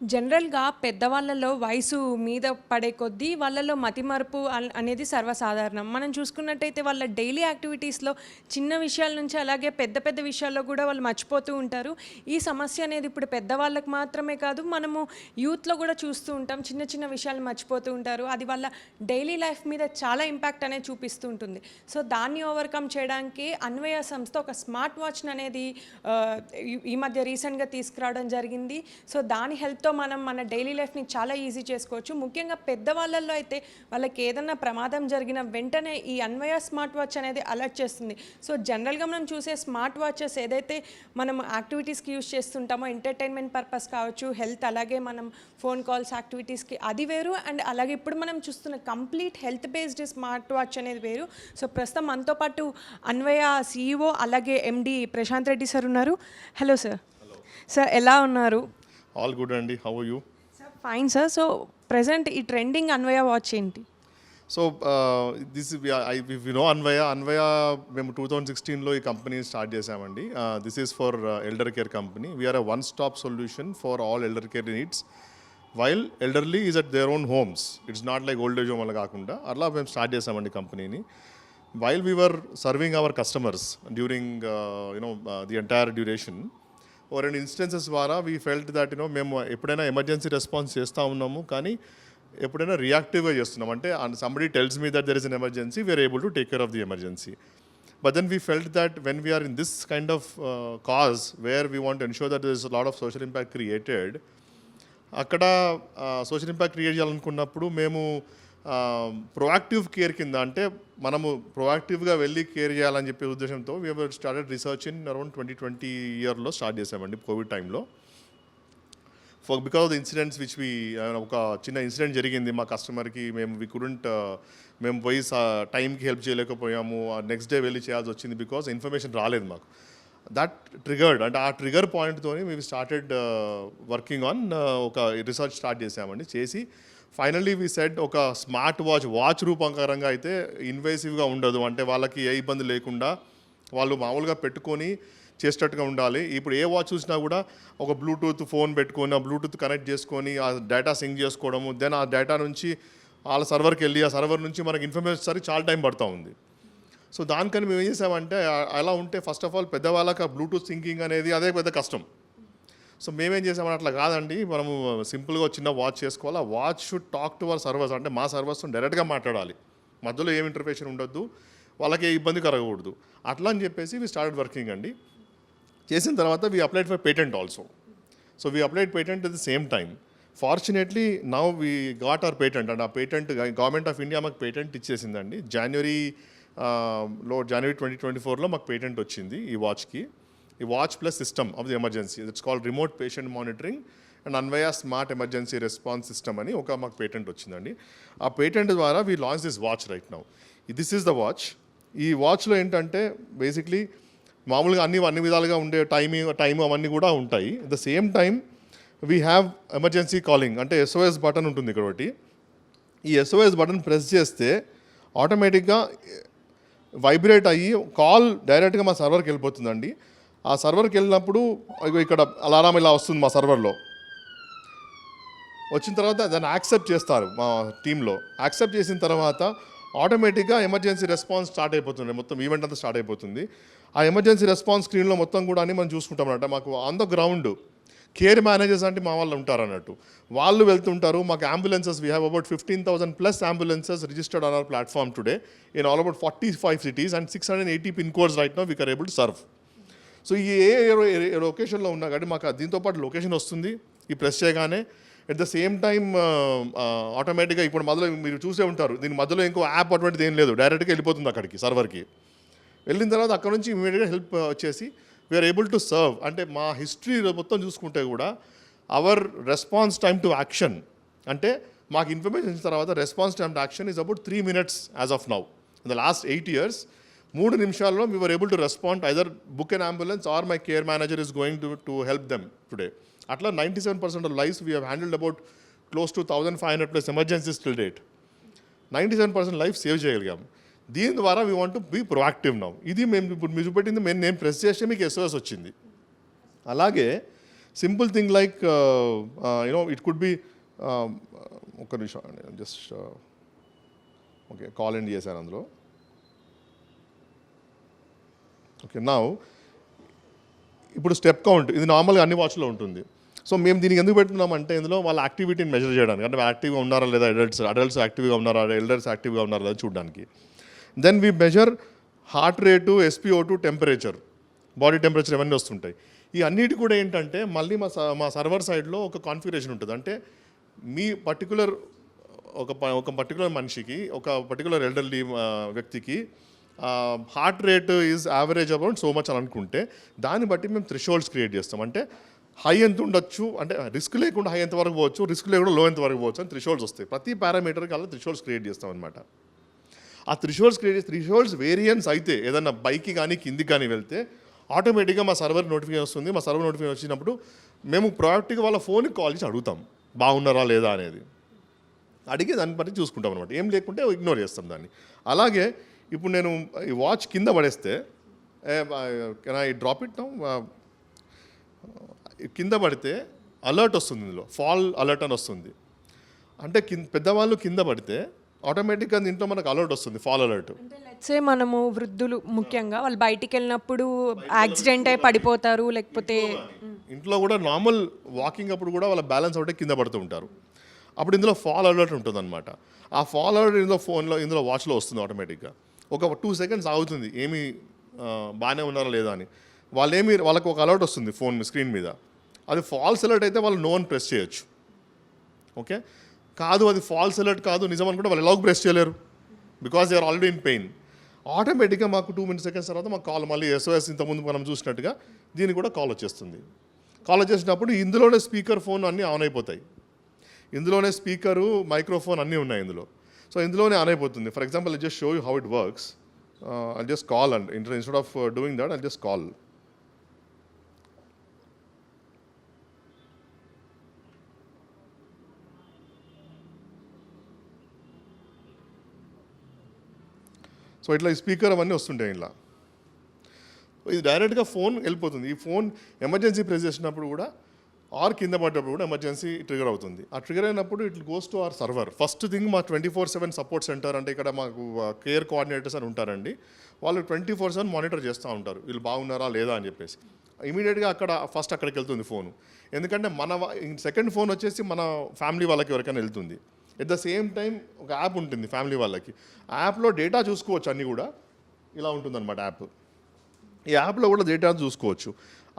జనరల్‌గా పెద్దవాళ్ళలో వయసు మీద పడే కొద్దీ వాళ్ళలో మతిమరుపు అనేది సర్వసాధారణం. మనం చూసుకున్నట్టయితే వాళ్ళ డైలీ యాక్టివిటీస్‌లో చిన్న విషయాల నుంచి అలాగే పెద్ద పెద్ద విషయాల్లో కూడా వాళ్ళు మర్చిపోతూ ఉంటారు. ఈ సమస్య అనేది ఇప్పుడు పెద్దవాళ్ళకి మాత్రమే కాదు, మనము యూత్‌లో కూడా చూస్తూ ఉంటాం. చిన్న చిన్న విషయాలు మర్చిపోతూ ఉంటారు. అది వాళ్ళ డైలీ లైఫ్ మీద చాలా ఇంపాక్ట్ అనేది చూపిస్తూ ఉంటుంది. సో దాన్ని ఓవర్‌కమ్ చేయడానికి అన్వయ సంస్థ ఒక స్మార్ట్ వాచ్‌ని అనేది ఈ మధ్య రీసెంట్‌గా తీసుకురావడం జరిగింది. సో దాని హెల్ప్‌తో మనం మన డైలీ లైఫ్ని చాలా ఈజీ చేసుకోవచ్చు. ముఖ్యంగా పెద్దవాళ్ళల్లో అయితే వాళ్ళకి ఏదన్నా ప్రమాదం జరిగిన వెంటనే ఈ అన్వయ స్మార్ట్ వాచ్ అనేది అలర్ట్ చేస్తుంది. సో జనరల్గా మనం చూసే స్మార్ట్ వాచెస్ ఏదైతే మనం యాక్టివిటీస్కి యూజ్ చేస్తుంటామో, ఎంటర్టైన్మెంట్ పర్పస్ కావచ్చు, హెల్త్, అలాగే మనం ఫోన్ కాల్స్ యాక్టివిటీస్కి అది వేరు. అండ్ అలాగే ఇప్పుడు మనం చూస్తున్న complete health based smart watch అనేది వేరు. సో ప్రస్తుతం మనతో పాటు అన్వయ CEO అలాగే MD ప్రశాంత్ రెడ్డి సార్ ఉన్నారు. Hello sir. సార్ ఎలా ఉన్నారు? ఆల్ గుడ్ అండి. How are you? Sir fine sir. So present ఈ ట్రెండింగ్ అన్వయ వాచ్ ఏంటి? సో దిస్ నో అన్వయ మేము 2016లో ఈ కంపెనీ స్టార్ట్ చేసామండి. This is for elder care company. We are one stop solution for all elder care needs while elderly is at their own homes. It's not like old age home అలా కాకుండా అలా మేము start చేసామండి కంపెనీని. While we were serving our customers during the entire duration, ఓ రెండు instances ద్వారా we felt that మేము ఎప్పుడైనా ఎమర్జెన్సీ రెస్పాన్స్ చేస్తూ ఉన్నాము, కానీ ఎప్పుడైనా రియాక్టివ్గా చేస్తున్నాం. అంటే somebody tells me that there is an emergency, we are able to take care of the emergency. But then we felt that when we are in this kind of cause where we want ensure that there is lot of social impact created, అక్కడ social impact create చేయాలనుకున్నప్పుడు మేము proactive care కింద, అంటే మనము ప్రొయాక్టివ్గా వెళ్ళి care చేయాలని చెప్పే ఉద్దేశంతో we have started research in around 2020 ఇయర్లో స్టార్ట్ చేసామండి, కోవిడ్ టైంలో. Because of the incidents which ఒక చిన్న ఇన్సిడెంట్ జరిగింది మా కస్టమర్కి. మేము పోయి టైంకి హెల్ప్ చేయలేకపోయాము. నెక్స్ట్ డే వెళ్ళి చేయాల్సి వచ్చింది బికాస్ ఇన్ఫర్మేషన్ రాలేదు మాకు. దట్ ట్రిగర్డ్, అంటే ఆ ట్రిగర్ పాయింట్తో మేము స్టార్టెడ్ వర్కింగ్ ఆన్ ఒక రీసెర్చ్ స్టార్ట్ చేసామండి. చేసి ఫైనల్లీ వీ సెడ్ ఒక స్మార్ట్ వాచ్ రూపంకరంగా అయితే ఇన్వేసివ్గా ఉండదు, అంటే వాళ్ళకి ఏ ఇబ్బంది లేకుండా వాళ్ళు మామూలుగా పెట్టుకొని చేసేటట్టుగా ఉండాలి. ఇప్పుడు ఏ వాచ్ చూసినా కూడా ఒక బ్లూటూత్ ఫోన్ పెట్టుకొని ఆ బ్లూటూత్ కనెక్ట్ చేసుకొని ఆ డేటా సింక్ చేసుకోవడము, దెన్ ఆ డేటా నుంచి వాళ్ళ సర్వర్కి వెళ్ళి ఆ సర్వర్ నుంచి మనకి ఇన్ఫర్మేషన్ సరికి చాలా టైం పడుతూ ఉంది. సో దానికని మేము ఏం చేసామంటే, అలా ఉంటే ఫస్ట్ ఆఫ్ ఆల్ పెద్దవాళ్ళకి ఆ బ్లూటూత్ సింకింగ్ అనేది అదే పెద్ద కష్టం. సో మేమేం చేసామని అట్లా కాదండి, మనము సింపుల్గా చిన్న వాచ్ చేసుకోవాలి. ఆ watch should talk to our servers, అంటే మా సర్వర్స్తో డైరెక్ట్గా మాట్లాడాలి, మధ్యలో ఏం ఇంటర్ఫేషన్ ఉండొద్దు, వాళ్ళకి ఏ ఇబ్బంది కలగకూడదు. అట్లా అని చెప్పేసి వీ స్టార్టెడ్ వర్కింగ్ అండి. చేసిన తర్వాత we applied for patent also. So we applied patent at the same time. Fortunately now we got our patent, and ఆ పేటెంట్ గవర్నమెంట్ ఆఫ్ ఇండియా మాకు పేటెంట్ ఇచ్చేసిందండి. జనవరి 2024లో మాకు పేటెంట్ వచ్చింది ఈ వాచ్కి. ఈ watch plus system of the emergency, it's called remote patient monitoring and Anvaya smart emergency response system అని మాకు పేటెంట్ వచ్చిందండి. ఆ పేటెంట్ ద్వారా we launch this watch right now. This is the watch. ఈ వాచ్లో ఏంటంటే బేసిక్లీ మామూలుగా అన్ని విధాలుగా ఉండే టైము అవన్నీ కూడా ఉంటాయి. At the same time we have emergency calling, అంటే SOS బటన్ ఉంటుంది ఇక్కడ ఒకటి. ఈ SOS బటన్ ప్రెస్ చేస్తే ఆటోమేటిక్గా వైబ్రేట్ అయ్యి కాల్ డైరెక్ట్గా మా సర్వర్కి వెళ్ళిపోతుందండి. ఆ సర్వర్కి వెళ్ళినప్పుడు ఇక్కడ అలారం ఇలా వస్తుంది మా సర్వర్లో. వచ్చిన తర్వాత దాన్ని యాక్సెప్ట్ చేస్తారు మా టీంలో. యాక్సెప్ట్ చేసిన తర్వాత ఆటోమేటిక్గా ఎమర్జెన్సీ రెస్పాన్స్ స్టార్ట్ అయిపోతుంది, మొత్తం ఈవెంట్ అంతా స్టార్ట్ అయిపోతుంది. ఆ ఎమర్జెన్సీ రెస్పాన్స్ స్క్రీన్లో మొత్తం కూడా అని మనం చూసుకుంటాం అన్నట్టు. మాకు on the ground care managers అంటే మా వాళ్ళు ఉంటారు అన్నట్టు, వాళ్ళు వెళ్తుంటారు. మాకు ambulances, we have about 15,000+ ambulances registered on our platform today in all about 45 cities and 680 pin codes right now we are able to serve. So ఈ ఏ లొకేషన్లో ఉన్నా కానీ మాకు దీంతో పాటు లొకేషన్ వస్తుంది ఈ ప్రెస్ చేయగానే. ఎట్ ద సేమ్ టైమ్ ఆటోమేటిక్గా ఇప్పుడు మధ్యలో మీరు చూసే ఉంటారు, దీని మధ్యలో ఇంకో యాప్ అటువంటిది ఏం లేదు, డైరెక్ట్గా వెళ్ళిపోతుంది అక్కడికి సర్వర్కి. వెళ్ళిన తర్వాత అక్కడ నుంచి ఇమీడియట్గా హెల్ప్ వచ్చేసి వీఆర్ ఏబుల్ టు సర్వ్. అంటే మా హిస్టరీ మొత్తం చూసుకుంటే కూడా our response time to action, అంటే మాకు ఇన్ఫర్మేషన్ ఇచ్చిన తర్వాత response time to action is about 3 minutes as of now. In the last 8 years 3 నిమిషాల్లో we were able to respond, either book an ambulance or my care manager is going to help them today. అట్లా 97% of lives we have handled about close to 1,500+ emergencies till date. 97% life save చేయగలిగాం. దీని ద్వారా we want to be proactive now. ఇది మేము ఇప్పుడు మీరు చూపెట్టింది నేను press చేస్తే మీకు SOS వచ్చింది. అలాగే simple thing like you know it could be ఒక్క నిమిషం జస్ట్ ఓకే కాల్ ఎండ్ చేశాను అందులో. ఓకే నా ఇప్పుడు స్టెప్ కౌంట్ ఇది నార్మల్గా అన్ని వాచ్లో ఉంటుంది. సో మేము దీనికి ఎందుకు పెడుతున్నామంటే ఇందులో వాళ్ళ యాక్టివిటీని మెజర్ చేయడానికి, అంటే యాక్టివ్గా ఉన్నారా లేదా అడల్ట్స్ యాక్టివ్గా ఉన్నారా, ఎల్డర్స్ యాక్టివ్గా ఉన్నారా లేదా చూడడానికి. Then we measure heart rate, SpO2, temperature, body temperature ఇవన్నీ వస్తుంటాయి. ఈ అన్నిటి కూడా ఏంటంటే మళ్ళీ మా సర్వర్ సైడ్లో ఒక కాన్ఫిగరేషన్ ఉంటుంది. అంటే మీ పర్టికులర్ ఒక పర్టికులర్ మనిషికి, ఒక పర్టికులర్ ఎల్డర్లీ వ్యక్తికి heart rate is average about so much అని అనుకుంటే దాన్ని బట్టి మేము థ్రెషోల్డ్స్ క్రియేట్ చేస్తాం. అంటే హై ఎంత ఉండొచ్చు, అంటే రిస్క్ లేకుండా హై ఎంత వరకు పోవచ్చు, రిస్క్ లేకుండా లో ఎంత వరకు పోవచ్చు అని థ్రెషోల్డ్స్ వస్తాయి. ప్రతి పారామీటర్కి అలా థ్రెషోల్డ్స్ క్రియేట్ చేస్తాం అనమాట. ఆ థ్రెషోల్డ్స్ వేరియన్స్ అయితే ఏదన్నా పైకి కానీ కిందికి కానీ వెళ్తే ఆటోమేటిక్గా మా సర్వర్ నోటిఫికేషన్ వస్తుంది. మా సర్వర్ నోటిఫికేషన్ వచ్చినప్పుడు మేము ప్రొయాక్టివ్గా వాళ్ళ ఫోన్కి కాల్ చేసి అడుగుతాం బాగున్నారా లేదా అనేది. అడిగి దాన్ని బట్టి చూసుకుంటాం అనమాట. ఏం లేకుంటే ఇగ్నోర్ చేస్తాం దాన్ని. అలాగే ఇప్పుడు నేను ఈ వాచ్ కింద పడేస్తే can I drop it now, కింద పడితే అలర్ట్ వస్తుంది, ఇందులో ఫాల్ అలర్ట్ అని వస్తుంది. అంటే పెద్దవాళ్ళు కింద పడితే ఆటోమేటిక్గా దీంట్లో మనకు అలర్ట్ వస్తుంది, ఫాల్ అలర్ట్. సే మనము వృద్ధులు ముఖ్యంగా వాళ్ళు బయటికి వెళ్ళినప్పుడు యాక్సిడెంట్ అయి పడిపోతారు, లేకపోతే ఇంట్లో కూడా నార్మల్ వాకింగ్ అప్పుడు కూడా వాళ్ళ బ్యాలెన్స్ అవుతే కింద పడుతూ ఉంటారు. అప్పుడు ఇందులో ఫాల్ అలర్ట్ ఉంటుంది అనమాట. ఆ ఫాల్ అలర్ట్ ఇందులో వాచ్లో వస్తుంది ఆటోమేటిక్గా. ఒక 2 seconds ఆగుతుంది ఏమి బాగానే ఉన్నారా లేదా అని. వాళ్ళకు ఒక అలర్ట్ వస్తుంది ఫోన్ స్క్రీన్ మీద. అది ఫాల్స్ అలర్ట్ అయితే వాళ్ళు నో అని ప్రెస్ చేయొచ్చు. ఓకే, కాదు అది ఫాల్స్ అలర్ట్ కాదు నిజం అనుకుంటే వాళ్ళు ఎలాగో ప్రెస్ చేయలేరు, because they are already in pain. ఆటోమేటిక్గా మాకు 2 seconds తర్వాత మాకు కాల్ మళ్ళీ SOS ఇంతకుముందు మనం చూసినట్టుగా దీనికి కూడా కాల్ వచ్చేస్తుంది. కాల్ వచ్చేసినప్పుడు ఇందులోనే స్పీకర్, ఫోన్ అన్నీ ఆన్ అయిపోతాయి. ఇందులోనే స్పీకరు, మైక్రోఫోన్ అన్నీ ఉన్నాయి ఇందులో. సో ఇందులోనే ఆన్ అయిపోతుంది. For example I just show you how it works. I just call and instead of doing that I just call. So ఇట్లా ఈ స్పీకర్ అవన్నీ వస్తుంటాయి ఇలా. ఇది డైరెక్ట్గా ఫోన్ వెళ్ళిపోతుంది. ఈ ఫోన్ ఎమర్జెన్సీ ప్రెస్ చేసినప్పుడు కూడా ఆర్ కింద పడ్డప్పుడు కూడా ఎమర్జెన్సీ ట్రిగర్ అవుతుంది. ఆ ట్రిగర్ అయినప్పుడు it goes to our server. First thing మా 24/7 సపోర్ట్ సెంటర్, అంటే ఇక్కడ మాకు కేర్ కోఆర్డినేటర్స్ అని ఉంటారండి. వాళ్ళు 24/7 మానిటర్ చేస్తూ ఉంటారు వీళ్ళు బాగున్నారా లేదా అని చెప్పేసి. ఇమీడియట్గా అక్కడికి వెళ్తుంది ఫోను. ఎందుకంటే సెకండ్ ఫోన్ వచ్చేసి మన ఫ్యామిలీ వాళ్ళకి ఎవరికైనా వెళ్తుంది. ఎట్ ద సేమ్ టైం ఒక యాప్ ఉంటుంది ఫ్యామిలీ వాళ్ళకి. ఆ యాప్లో డేటా చూసుకోవచ్చు, అన్నీ కూడా ఇలా ఉంటుందన్నమాట యాప్. ఈ యాప్లో కూడా డేటా చూసుకోవచ్చు.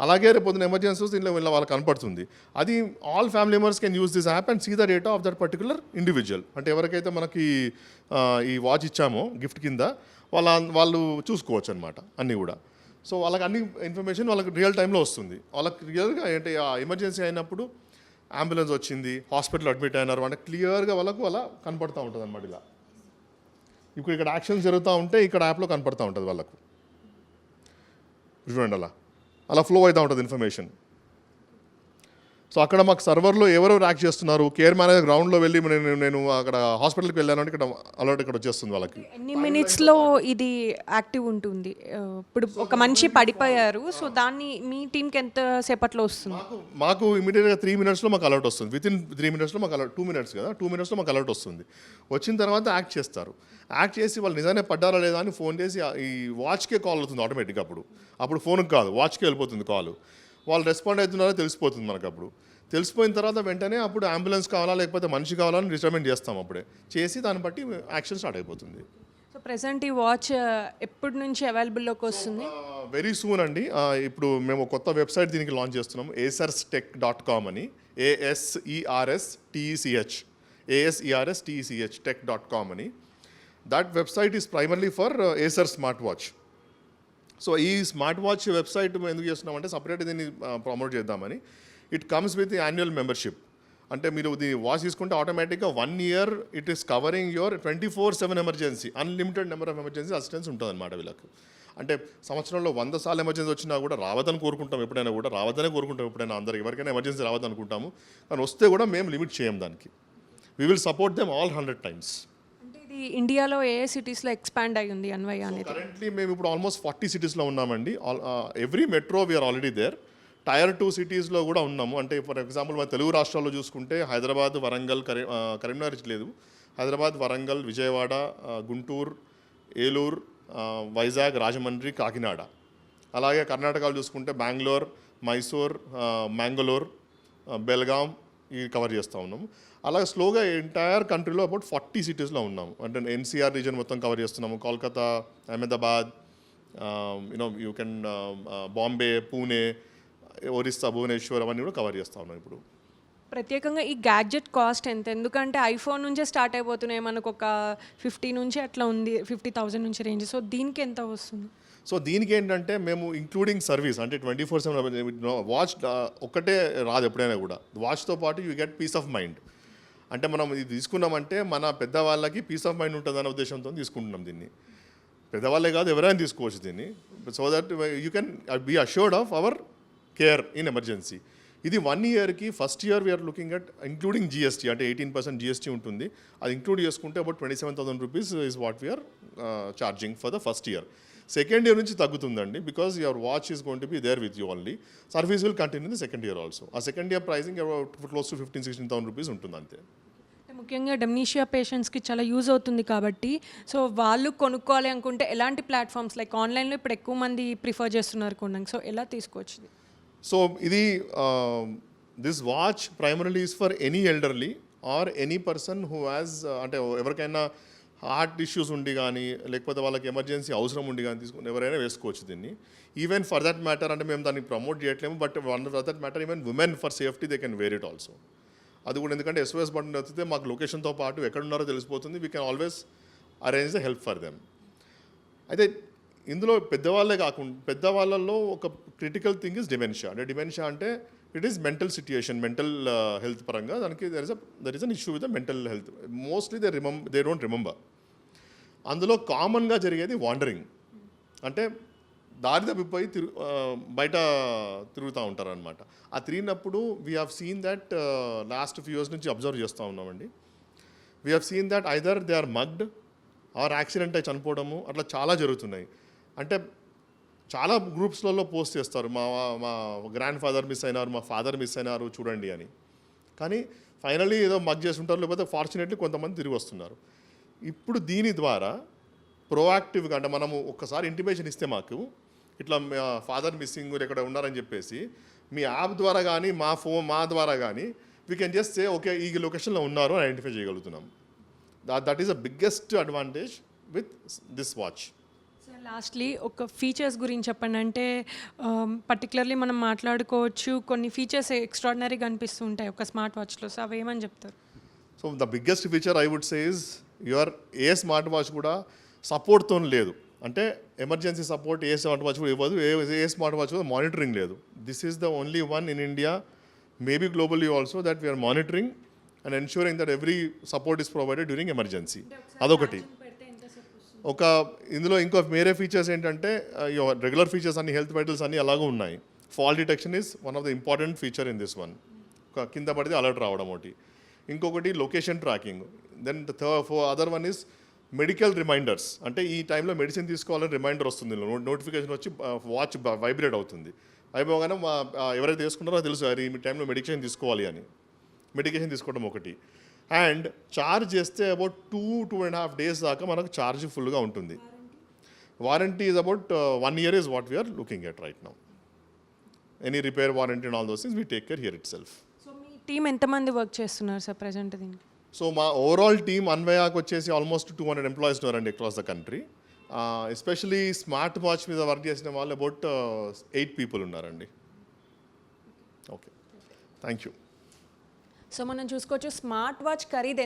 అలాగే రేపు పొద్దున ఎమర్జెన్సీస్ దీంట్లో వాళ్ళకి కనపడుతుంది. అది all family members can use this app and see the data of that particular individual. అంటే ఎవరికైతే మనకి ఈ వాచ్ ఇచ్చామో గిఫ్ట్ కింద వాళ్ళు చూసుకోవచ్చు అనమాట అన్నీ కూడా. సో వాళ్ళకి అన్ని ఇన్ఫర్మేషన్ వాళ్ళకి రియల్ టైంలో వస్తుంది. వాళ్ళకి రియల్గా ఏంటి ఆ ఎమర్జెన్సీ అయినప్పుడు అంబులెన్స్ వచ్చింది, హాస్పిటల్ అడ్మిట్ అయినారు అంటే క్లియర్గా వాళ్ళకు అలా కనపడుతూ ఉంటుంది అనమాట. ఇలా ఇప్పుడు ఇక్కడ యాక్షన్స్ జరుగుతూ ఉంటే ఇక్కడ యాప్లో కనపడుతూ ఉంటుంది వాళ్ళకు. చూడండి అలా ఫ్లో అవుతూ ఉంటుంది ఇన్ఫర్మేషన్. సో అక్కడ మాకు సర్వర్లో ఎవరెవరు యాక్ట్ చేస్తున్నారు, కేర్ మేనేజర్ గ్రౌండ్లో వెళ్ళి నేను అక్కడ హాస్పిటల్కి వెళ్ళాను అంటే ఇక్కడ అలర్ట్ ఇక్కడ వచ్చేస్తుంది వాళ్ళకి. ఎన్ని మినిట్స్లో ఇది యాక్టివ్ ఉంటుంది? ఇప్పుడు ఒక మనిషి పడిపోయారు, సో దాన్ని మీ టీంకి ఎంత సేపట్లో వస్తుంది? మాకు ఇమీడియట్గా 3 minutesలో మాకు అలర్ట్ వస్తుంది. వితిన్ 3 minutesలో మాకు అలర్ట్, 2 minutes కదా, 2 minutesలో మాకు అలర్ట్ వస్తుంది. వచ్చిన తర్వాత యాక్ట్ చేస్తారు. యాక్ట్ చేసి వాళ్ళు నిజానే పడ్డారా లేదా అని ఫోన్ చేసి ఈ వాచ్కే కాల్ అవుతుంది ఆటోమేటిక్గా. అప్పుడు ఫోన్కి కాదు వాచ్కే వెళ్ళిపోతుంది కాల్. వాళ్ళు రెస్పాండ్ అవుతున్నారో తెలిసిపోతుంది మనకు. అప్పుడు తెలిసిపోయిన తర్వాత వెంటనే అప్పుడు అంబులెన్స్ కావాలా లేకపోతే మనిషి కావాలని డిటర్మిన్ చేస్తాం. అప్పుడే చేసి దాన్ని బట్టి యాక్షన్ స్టార్ట్ అయిపోతుంది. సో ప్రెసెంట్ ఈ వాచ్ ఎప్పటి నుంచి అవైలబుల్లోకి వస్తుంది? వెరీ సూన్ అండి. ఇప్పుడు మేము కొత్త వెబ్సైట్ దీనికి లాంచ్ చేస్తున్నాం, acerstech.com అని. ASERSTECH tech.com అని. That website is primarily for Acer smart watch. So ఈ స్మార్ట్ వాచ్ వెబ్సైట్ ఎందుకు చేస్తున్నామంటే సపరేట్ దీన్ని ప్రమోట్ చేద్దామని. It comes with annual membership. అంటే మీరు దీన్ని వాచ్ తీసుకుంటే ఆటోమేటిక్గా 1 year it is covering your 24/7 emergency, unlimited number of emergency assistance ఉంటుంది అనమాట వీళ్ళకి. అంటే సంవత్సరంలో 100 సార్లు ఎమర్జెన్సీ వచ్చినా కూడా రావద్దని కోరుకుంటాం, ఎప్పుడైనా కూడా రావద్దనే కోరుకుంటాం. ఎప్పుడైనా అందరికి ఎవరికైనా ఎమర్జెన్సీ రావద్దు అనుకుంటాము, కానీ వస్తే కూడా మేము లిమిట్ చేయం దానికి. We will support them all 100 times. ఇది ఇండియాలో ఏ సిటీస్లో ఎక్స్పాండ్ అయ్యి ఉంది అన్వయ అనేది? కరెంట్లీ మేము ఇప్పుడు ఆల్మోస్ట్ 40 cities ఉన్నామండి. Every metro we are already there. Tier 2 సిటీస్లో కూడా ఉన్నాము. అంటే ఫర్ ఎగ్జాంపుల్ మన తెలుగు రాష్ట్రాల్లో చూసుకుంటే హైదరాబాద్, వరంగల్, కరీంనగర్ లేదు, హైదరాబాద్, వరంగల్, విజయవాడ, గుంటూరు, ఏలూరు, వైజాగ్, రాజమండ్రి, కాకినాడ. అలాగే కర్ణాటకలో చూసుకుంటే బెంగళూరు, మైసూర్, మ్యాంగళూరు, బెల్గాం ఇవి కవర్ చేస్తూ ఉన్నాము. అలాగే స్లోగా ఎంటైర్ కంట్రీలో అబౌట్ 40 సిటీస్లో ఉన్నాము. అంటే ఎన్సీఆర్ రీజన్ మొత్తం కవర్ చేస్తున్నాము. కోల్కతా, అహ్మదాబాద్, యూ కెన్ బాంబే, పూణే, ఒరిస్సా, భువనేశ్వర్ అవన్నీ కూడా కవర్ చేస్తూ ఉన్నాం ఇప్పుడు. ప్రత్యేకంగా ఈ గ్యాడ్జెట్ కాస్ట్ ఎంత? ఎందుకంటే ఐఫోన్ నుంచే స్టార్ట్ అయిపోతున్నాయి, మనకు ఒక 50 నుంచి అట్లా ఉంది, 50,000 నుంచి రేంజ్. సో దీనికి ఎంత వస్తుంది? సో దీనికి ఏంటంటే మేము ఇంక్లూడింగ్ సర్వీస్ అంటే 24/7 వాచ్ ఒక్కటే రాదు ఎప్పుడైనా కూడా. వాచ్తో పాటు you get piece of mind. అంటే మనం ఇది తీసుకున్నామంటే మన పెద్దవాళ్ళకి పీస్ ఆఫ్ మైండ్ ఉంటుంది అనే ఉద్దేశంతో తీసుకుంటున్నాం దీన్ని. పెద్దవాళ్ళే కాదు, ఎవరైనా తీసుకోవచ్చు దీన్ని. So that you can be assured of our care in emergency. ఇది 1 ఇయర్కి first year we're looking at including GST, అంటే 18% జిఎస్టీ ఉంటుంది. అది ఇంక్లూడ్ చేసుకుంటే about 27,000 rupees is what we're charging for the first year. Second year నుంచి తగ్గుతుందండి, because your watch is going to be there with you only. Service will continue in the second year also. ఆ second year pricing close to 15,000-16,000 rupees ఉంటుంది అంతే. ముఖ్యంగా డెమ్నీషియా పేషెంట్స్కి చాలా use అవుతుంది కాబట్టి, సో వాళ్ళు కొనుక్కోవాలి అనుకుంటే ఎలాంటి ప్లాట్ఫామ్స్ లైక్ ఆన్లైన్లో ఇప్పుడు ఎక్కువ మంది ప్రిఫర్ చేస్తున్నారు కొనడానికి, సో ఎలా తీసుకోవచ్చు? సో ఇది this watch primarily is for any elderly or any person who has, అంటే ఎవరికైనా హార్ట్ ఇష్యూస్ ఉండి కానీ లేకపోతే వాళ్ళకి ఎమర్జెన్సీ అవసరం ఉండి కానీ తీసుకుని ఎవరైనా వేసుకోవచ్చు దీన్ని. ఈవెన్ ఫర్ దట్ మ్యాటర్, అంటే మేము దాన్ని ప్రమోట్ చేయట్లేము, but for that matter even women for safety they can wear it also. అది కూడా ఎందుకంటే SOS బటన్ వస్తే మాకు లొకేషన్తో పాటు ఎక్కడున్నారో తెలిసిపోతుంది. We can always arrange the help for them. అయితే ఇందులో పెద్దవాళ్ళే కాకుండా పెద్దవాళ్ళల్లో ఒక క్రిటికల్ థింగ్ ఇస్ డిమెన్షియా. అంటే డిమెన్షియా అంటే it is mental situation, mental health పరంగా దానికి there is an issue with the mental health. Mostly they don't remember. అందులో కామన్గా జరిగేది వాండరింగ్, అంటే దారి తప్పిపోయి బయట తిరుగుతూ ఉంటారు అనమాట. ఆ తిరిగినప్పుడు we have seen that last few years నుంచి అబ్జర్వ్ చేస్తూ ఉన్నామండి. We have seen that either they are mugged or accident అయి చనిపోవడము అట్లా చాలా జరుగుతున్నాయి. అంటే చాలా గ్రూప్స్లలో పోస్ట్ చేస్తారు, మా గ్రాండ్ ఫాదర్ మిస్ అయినారు, మా ఫాదర్ మిస్ అయినారు చూడండి అని. కానీ ఫైనల్లీ ఏదో మగ్ చేస్తుంటారు, లేకపోతే ఫార్చునేట్లీ కొంతమంది తిరిగి వస్తున్నారు. ఇప్పుడు దీని ద్వారా ప్రోయాక్టివ్గా, అంటే మనము ఒక్కసారి ఇంటిమేషన్ ఇస్తే మాకు ఇట్లా ఫాదర్ మిస్సింగ్ ఎక్కడ ఉన్నారని చెప్పేసి మీ యాప్ ద్వారా కానీ మా ద్వారా కానీ we can just say okay ఈ లొకేషన్లో ఉన్నారు అని ఐడెంటిఫై చేయగలుగుతున్నాం. That is the biggest advantage with this watch. Sir lastly ఒక ఫీచర్స్ గురించి చెప్పండి. అంటే పర్టికులర్లీ మనం మాట్లాడుకోవచ్చు, కొన్ని ఫీచర్స్ ఎక్స్ట్రాడినరీగా అనిపిస్తూ ఉంటాయి ఒక స్మార్ట్ వాచ్లో, సో అవి ఏమని చెప్తారు? So the biggest feature I would say is ఏ స్మార్ట్ వాచ్ కూడా సపోర్ట్తో లేదు. అంటే ఎమర్జెన్సీ సపోర్ట్ ఏ స్మార్ట్ వాచ్ కూడా ఇవ్వదు, ఏ స్మార్ట్ వాచ్ కూడా మానిటరింగ్ లేదు. This is the only one in India, maybe globally also, that we are monitoring and ensuring that every support is provided during emergency. అదొకటి. ఇందులో ఇంకో వేరే ఫీచర్స్ ఏంటంటే రెగ్యులర్ ఫీచర్స్ అన్ని హెల్త్ వైటల్స్ అన్నీ అలాగే ఉన్నాయి. Fall detection is one of the important feature in this one. కింద పడితే అలర్ట్ రావడం ఒకటి, ఇంకొకటి location tracking. Then other one is medical reminders. అంటే ఈ టైంలో మెడిసిన్ తీసుకోవాలని రిమైండర్ వస్తుంది, నోటిఫికేషన్ వచ్చి వాచ్ వైబ్రేట్ అవుతుంది. అయిపోగానే ఎవరైతే తీసుకుంటారో తెలుసు ఈ టైంలో మెడికేషన్ తీసుకోవాలి అని. మెడికేషన్ తీసుకోవడం ఒకటి. అండ్ ఛార్జ్ చేస్తే అబౌట్ 2.5 days దాకా మనకు ఛార్జ్ ఫుల్గా ఉంటుంది. Warranty is about 1 year is what we are looking at right now. Any repair warranty and all those things we take care here itself. So మీ team ఎంతమంది work చేస్తున్నారు sir present దీనికి? So మా overall team అన్వయాకి వచ్చేసి almost 200 employees ఉన్నారండి across the country. Especially smart watch మీద work చేసిన వాళ్ళు అబౌట్ 8 people ఉన్నారండి. Okay, thank you. సో మనం చూసుకోవచ్చు స్మార్ట్ వాచ్ ఖరీదు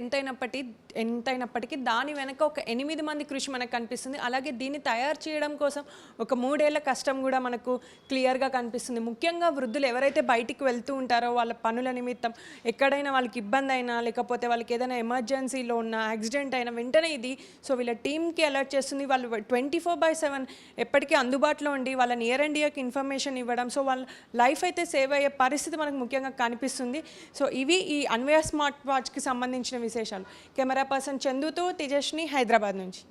ఎంతైనప్పటికీ దాని వెనక ఒక 8 మంది కృషి మనకు కనిపిస్తుంది. అలాగే దీన్ని తయారు చేయడం కోసం ఒక 3 ఏళ్ల కష్టం కూడా మనకు క్లియర్గా కనిపిస్తుంది. ముఖ్యంగా వృద్ధులు ఎవరైతే బయటికి వెళ్తూ ఉంటారో వాళ్ళ పనుల నిమిత్తం ఎక్కడైనా వాళ్ళకి ఇబ్బంది అయినా లేకపోతే వాళ్ళకి ఏదైనా ఎమర్జెన్సీలో ఉన్న యాక్సిడెంట్ అయినా వెంటనే ఇది సో వీళ్ళ టీంకి అలర్ట్ చేస్తుంది. వాళ్ళు 24/7 ఎప్పటికీ అందుబాటులో ఉండి వాళ్ళ నియర్ అండ్ డియర్కి ఇన్ఫర్మేషన్ ఇవ్వడం, సో వాళ్ళ లైఫ్ అయితే సేవ్ అయ్యే పరిస్థితి మనకు ముఖ్యంగా కనిపిస్తుంది. సో ఇవి ఈ అన్వయ స్మార్ట్ వాచ్కి సంబంధించిన విశేషాలు. కెమెరా పర్సన్ చందుతో తేజస్ని, హైదరాబాద్ నుంచి.